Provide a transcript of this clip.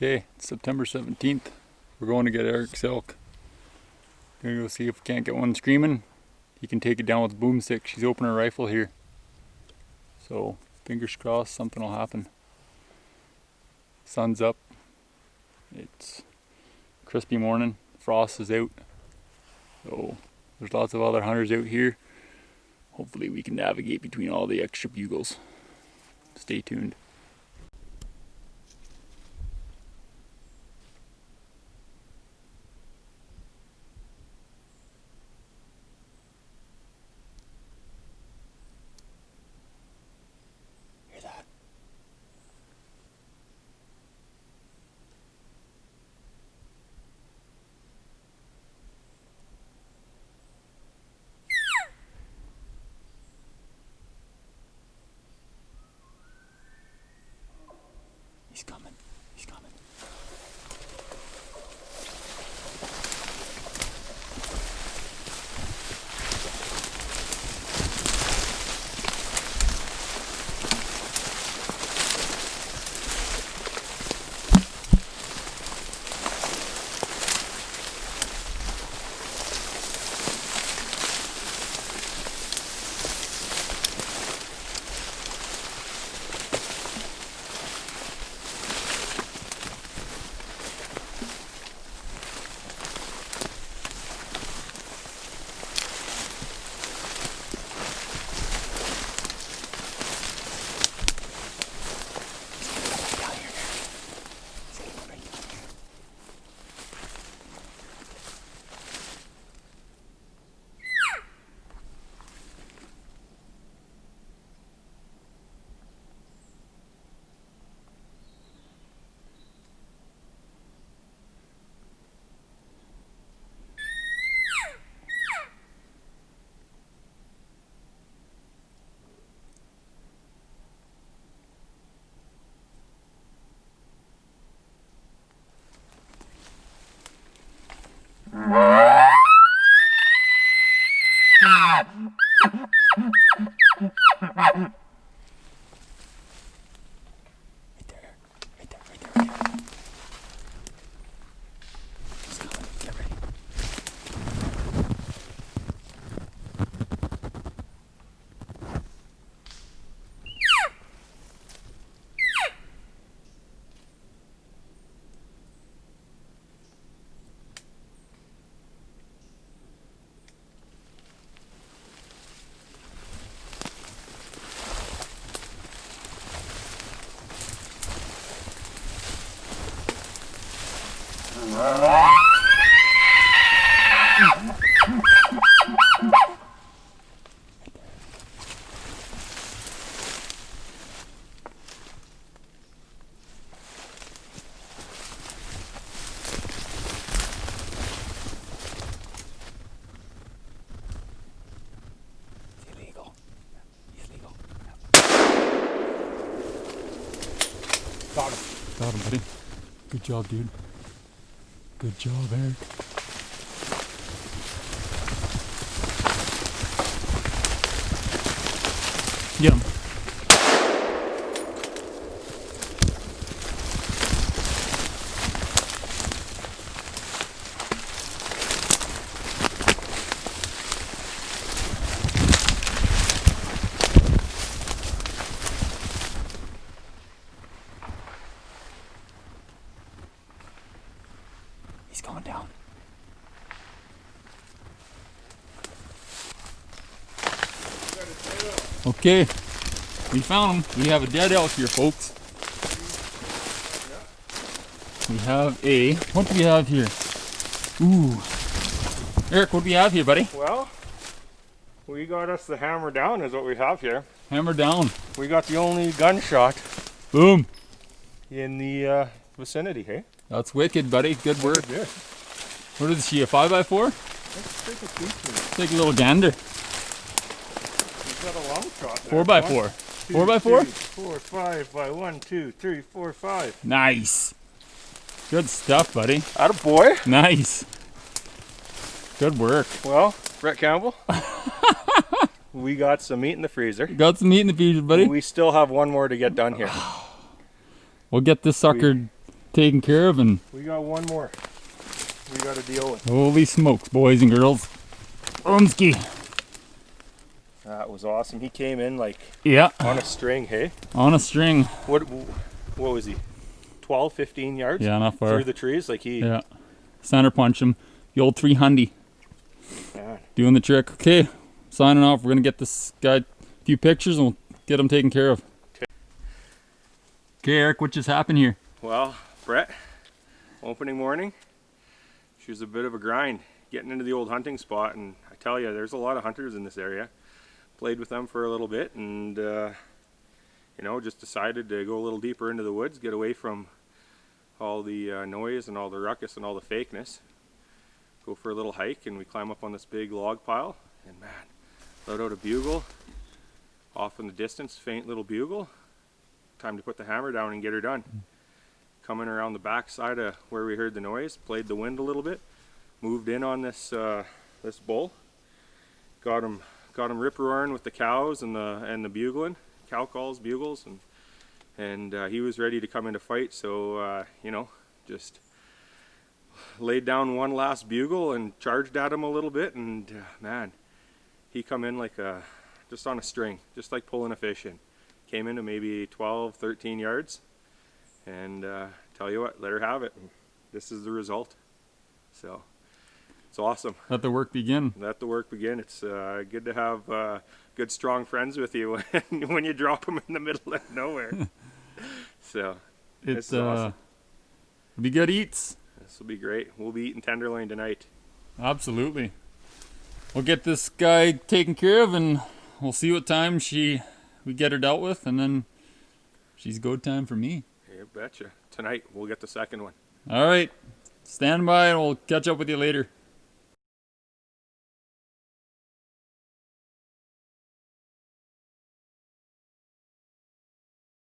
Okay, it's September 17th. We're going to get Eric's elk. Gonna go see if we can't get one screaming. He can take it down with a boomstick. She's opening her rifle here. So, fingers crossed something will happen. Sun's up. It's crispy morning. Frost is out. So, there's lots of other hunters out here. Hopefully we can navigate between all the extra bugles. Stay tuned. Hear that? He's coming. He's coming. Got him, buddy. Good job, dude. Good job, Eric. Get him. He's going down. Okay, we found him. We have a dead elk here, folks. We have a, what do we have here? Ooh. Eric, what do we have here, buddy? Well, we got us the hammer down is what we have here. Hammer down. We got the only gunshot Boom. in the vicinity, hey? That's wicked, buddy. Good work. Good. What is she, a 5x4? Let's take a peek here. Take a little gander. We've got a long shot there. 4x4. 1, 2, 4x4? 3, 4, 5 by 1, 2, 3, 4, 5. Nice. Good stuff, buddy. Attaboy. Nice. Good work. Well, Brett Campbell, we got some meat in the freezer. Got some meat in the freezer, buddy. We still have one more to get done here. We'll get this sucker taken care of, and We got one more we got to deal with. holy smokes, boys and girls. Umski. That was awesome. He came in like Yeah, on a string, hey? on a string. What was he? 12, 15 yards? Yeah, not far. Through the trees? Like he... Yeah. Center punch him. The old 300. Man. Doing the trick. Okay, signing off. We're going to get this guy a few pictures and we'll get him taken care of. Okay, Eric, what just happened here? Well, Brett, opening morning, she was a bit of a grind getting into the old hunting spot, and I tell you, there's a lot of hunters in this area. Played with them for a little bit, and you know, just decided to go a little deeper into the woods, get away from all the noise and all the ruckus and all the fakeness. Go for a little hike, and we climb up on this big log pile, and man, let out a bugle. Off in the distance, faint little bugle. Time to put the hammer down and get her done. Coming around the back side of where we heard the noise, played the wind a little bit, moved in on this this bull, got him rip roaring with the cows and the bugling, cow calls, bugles, and he was ready to come into fight. So you know, just laid down one last bugle and charged at him a little bit, and man, he come in like just on a string, just like pulling a fish in. Came into maybe 12, 13 yards, and tell you what, let her have it. This is the result. So it's awesome. Let the work begin. Let the work begin. It's good to have good, strong friends with you when you drop them in the middle of nowhere. So It's awesome. It'll be good eats. This will be great. We'll be eating tenderloin tonight. Absolutely. We'll get this guy taken care of, and we'll see what time we get her dealt with, and then she's go time for me. You betcha. Tonight we'll get the second one. All right. Stand by, and we'll catch up with you later.